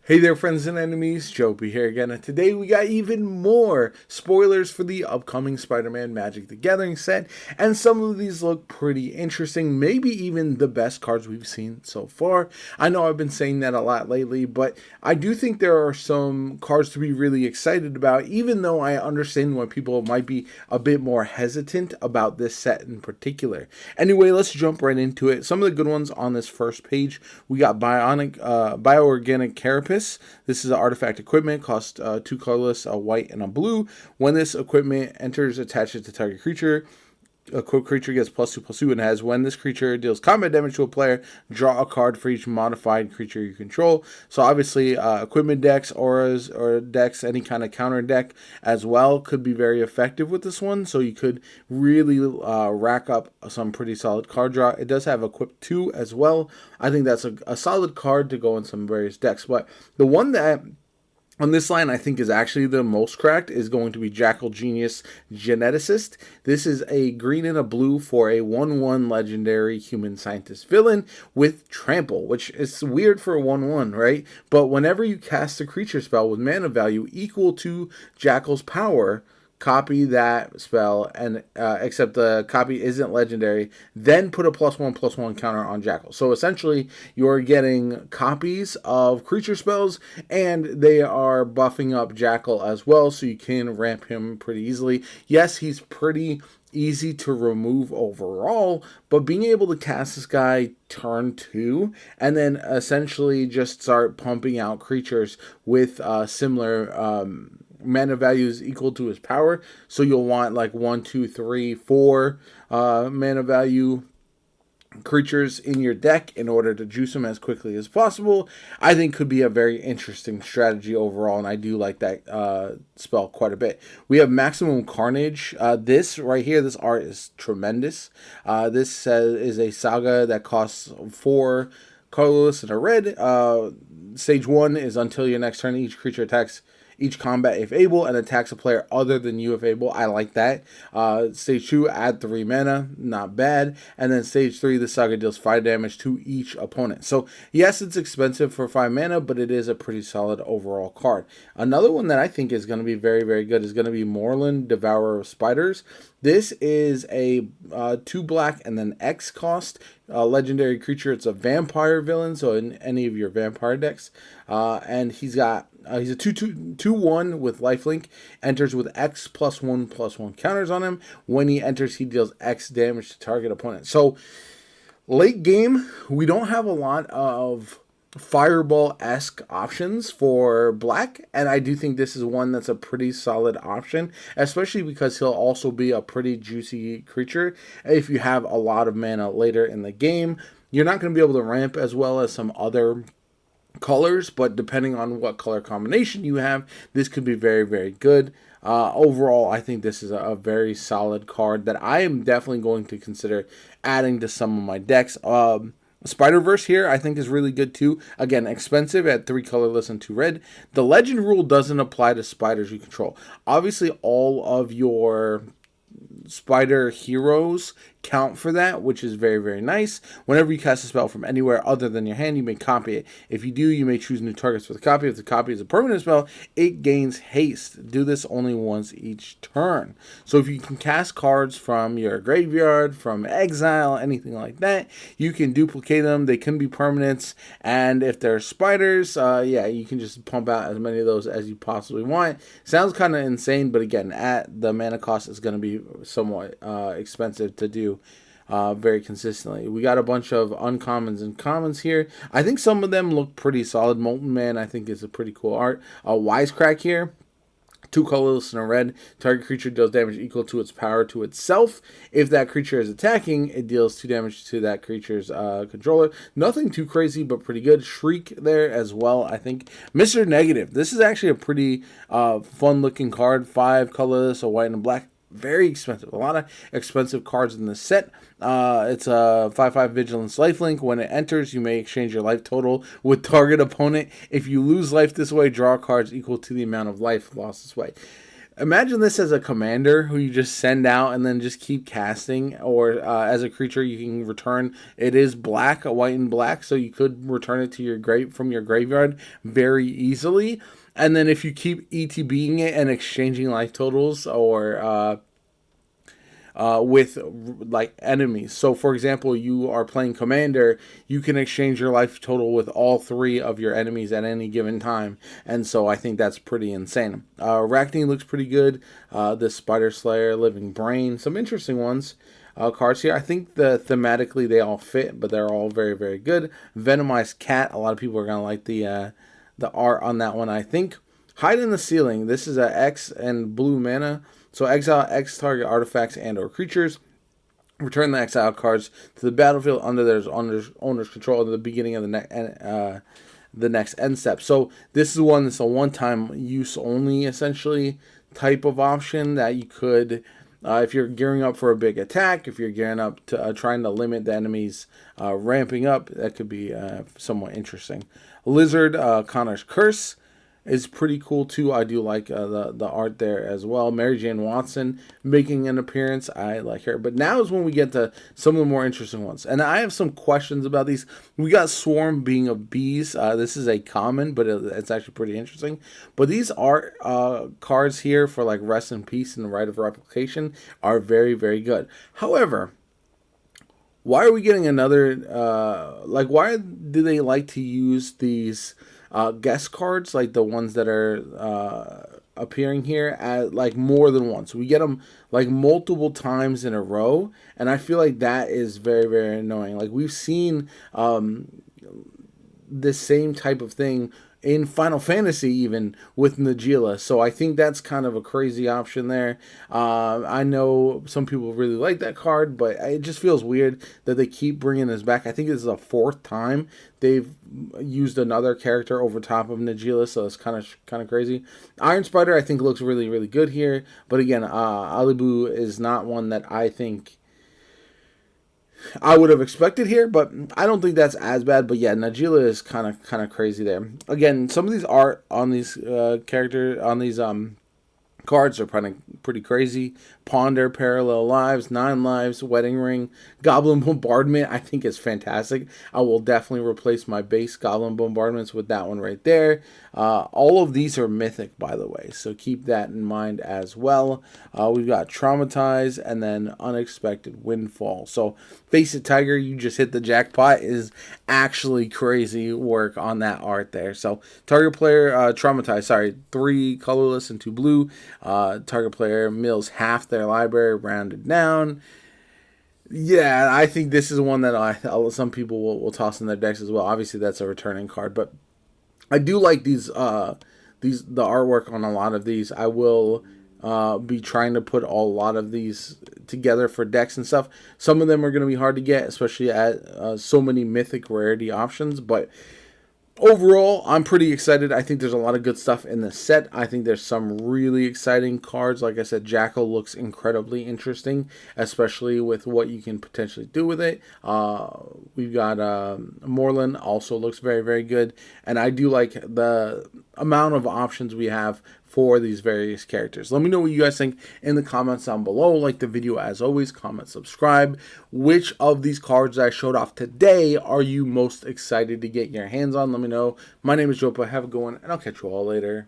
Hey there, friends and enemies, Joby here again, and today we got even more spoilers for the upcoming Spider-Man Magic the Gathering set, and some of these look pretty interesting, maybe even the best cards we've seen so far. I know I've been saying that a lot lately, but I do think there are some cards to be really excited about, even though I understand why people might be a bit more hesitant about this set in particular. Anyway, let's jump right into it. Some of the good ones on this first page, we got Bioorganic Carapace. This is an artifact equipment, costs 2 colorless, a white and a blue. When this equipment enters, attach it to target creature. A equipped creature gets +2/+2 and has when this creature deals combat damage to a player, draw a card for each modified creature you control. So obviously, equipment decks, auras, or decks, any kind of counter deck as well could be very effective with this one. So you could really rack up some pretty solid card draw. It does have equip 2 as well. I think that's a solid card to go in some various decks. But the one that on this line, I think is actually the most cracked is going to be Jackal Genius Geneticist. This is a green and a blue for a 1/1 legendary human scientist villain with trample, which is weird for a 1/1, right? But whenever you cast a creature spell with mana value equal to Jackal's power, copy that spell, and except the copy isn't legendary, then put a +1/+1 counter on Jackal. So essentially, you're getting copies of creature spells, and they are buffing up Jackal as well, so you can ramp him pretty easily. Yes, he's pretty easy to remove overall, but being able to cast this guy turn 2 and then essentially just start pumping out creatures with similar mana values equal to his power. So you'll want like 1, 2, 3, 4 mana value creatures in your deck in order to juice them as quickly as possible. I think could be a very interesting strategy overall, and I do like that spell quite a bit. We have Maximum Carnage. This right here, this art is tremendous. This is a saga that costs 4 colorless and a red. Stage 1 is until your next turn, each creature attacks each combat if able and attacks a player other than you if able. I like that. Stage 2, add 3 mana. Not bad. And then stage 3, the saga deals 5 damage to each opponent. So yes, it's expensive for 5 mana, but it is a pretty solid overall card. Another one that I think is going to be very, very good is going to be Morlun, Devourer of Spiders. This is a 2 black and then X cost legendary creature. It's a vampire villain, so in any of your vampire decks. And he's a 2/1 with lifelink. Enters with X +1/+1 counters on him. When he enters, he deals X damage to target opponent. So late game, we don't have a lot of Fireball-esque options for black, and I do think this is one that's a pretty solid option, especially because he'll also be a pretty juicy creature if you have a lot of mana later in the game. You're not going to be able to ramp as well as some other colors, but depending on what color combination you have, this could be very, very good. Overall, I think this is a very solid card that I am definitely going to consider adding to some of my decks. Spider-Verse here, I think, is really good too. Again, expensive at 3 colorless and 2 red. The legend rule doesn't apply to spiders you control. Obviously, all of your spider heroes count for that, which is very, very nice. Whenever you cast a spell from anywhere other than your hand, you may copy it. If you do, you may choose new targets for the copy. If the copy is a permanent spell, it gains haste. Do this only once each turn. So if you can cast cards from your graveyard, from exile, anything like that, you can duplicate them. They can be permanents, and if they're spiders, yeah, you can just pump out as many of those as you possibly want. Sounds kind of insane, but again, at the mana cost, is going to be somewhat expensive to do very consistently. We got a bunch of uncommons and commons here. I think some of them look pretty solid. Molten Man, I think, is a pretty cool art. Wisecrack here. 2 colorless and a red. Target creature deals damage equal to its power to itself. If that creature is attacking, it deals 2 damage to that creature's controller. Nothing too crazy, but pretty good. Shriek there as well, I think. Mr. Negative. This is actually a pretty fun-looking card. 5 colorless, a white and a black. Very expensive. A lot of expensive cards in this set. It's a 5/5 Vigilance lifelink. When it enters, you may exchange your life total with target opponent. If you lose life this way, draw cards equal to the amount of life lost this way. Imagine this as a commander who you just send out and then just keep casting, or as a creature you can return. It is black, white and black, so you could return it to your from your graveyard very easily. And then if you keep ETBing it and exchanging life totals, or with like enemies. So, for example, you are playing Commander, you can exchange your life total with all three of your enemies at any given time, and so I think that's pretty insane. Arachne looks pretty good. The Spider Slayer, Living Brain, some interesting ones. Cards here. I think thematically they all fit, but they're all very, very good. Venomized Cat. A lot of people are gonna like the art on that one, I think. Hide in the Ceiling. This is a X and blue mana. So exile X target artifacts and or creatures. Return the exile cards to the battlefield under their owner's control at the beginning of the next end step. So this is one that's a one-time use only, essentially, type of option that you could, if you're gearing up for a big attack, if you're gearing up to trying to limit the enemies ramping up, that could be somewhat interesting. Lizard, Connor's Curse is pretty cool too. I do like the art there as well. Mary Jane Watson making an appearance. I like her. But now is when we get to some of the more interesting ones. And I have some questions about these. We got Swarm being of Bees. This is a common, but it's actually pretty interesting. But these art cards here for like Rest in Peace and the Right of Replication are very, very good. However, why are we getting another, why do they like to use these guest cards, like the ones that are appearing here, at like more than once? We get them like multiple times in a row, and I feel like that is very, very annoying. Like we've seen this same type of thing in Final Fantasy, even with Nagila. So I think that's kind of a crazy option there. I know some people really like that card, but it just feels weird that they keep bringing this back. I think this is the fourth time they've used another character over top of Nagila, so it's kind of crazy. Iron Spider, I think, looks really, really good here. But again, Alibu is not one that I think I would have expected here, but I don't think that's as bad. But yeah, Nagila is kind of crazy there. Again, some of these art on these cards are pretty crazy. Ponder, Parallel Lives, 9 Lives, Wedding Ring, Goblin Bombardment, I think is fantastic. I will definitely replace my base Goblin Bombardments with that one right there. All of these are mythic, by the way, so keep that in mind as well. We've got Traumatize and then Unexpected Windfall. So Face It Tiger, you just hit the jackpot, is actually crazy work on that art there. So target player, Traumatize, 3 colorless and 2 blue. Target player mills half their library, rounded down. Yeah, I think this is one that some people will toss in their decks as well. Obviously, that's a returning card, but I do like the artwork on a lot of these. I will be trying to put a lot of these together for decks and stuff. Some of them are going to be hard to get, especially at so many mythic rarity options, but overall, I'm pretty excited. I think there's a lot of good stuff in this set. I think there's some really exciting cards. Like I said, Jackal looks incredibly interesting, especially with what you can potentially do with it. We've got Moreland, also looks very, very good. And I do like the amount of options we have for these various characters. Let me know what you guys think in the comments down below. Like the video as always, comment, subscribe. Which of these cards I showed off today are you most excited to get your hands on? Let me know. My name is Jopa. Have a good one, and I'll catch you all later.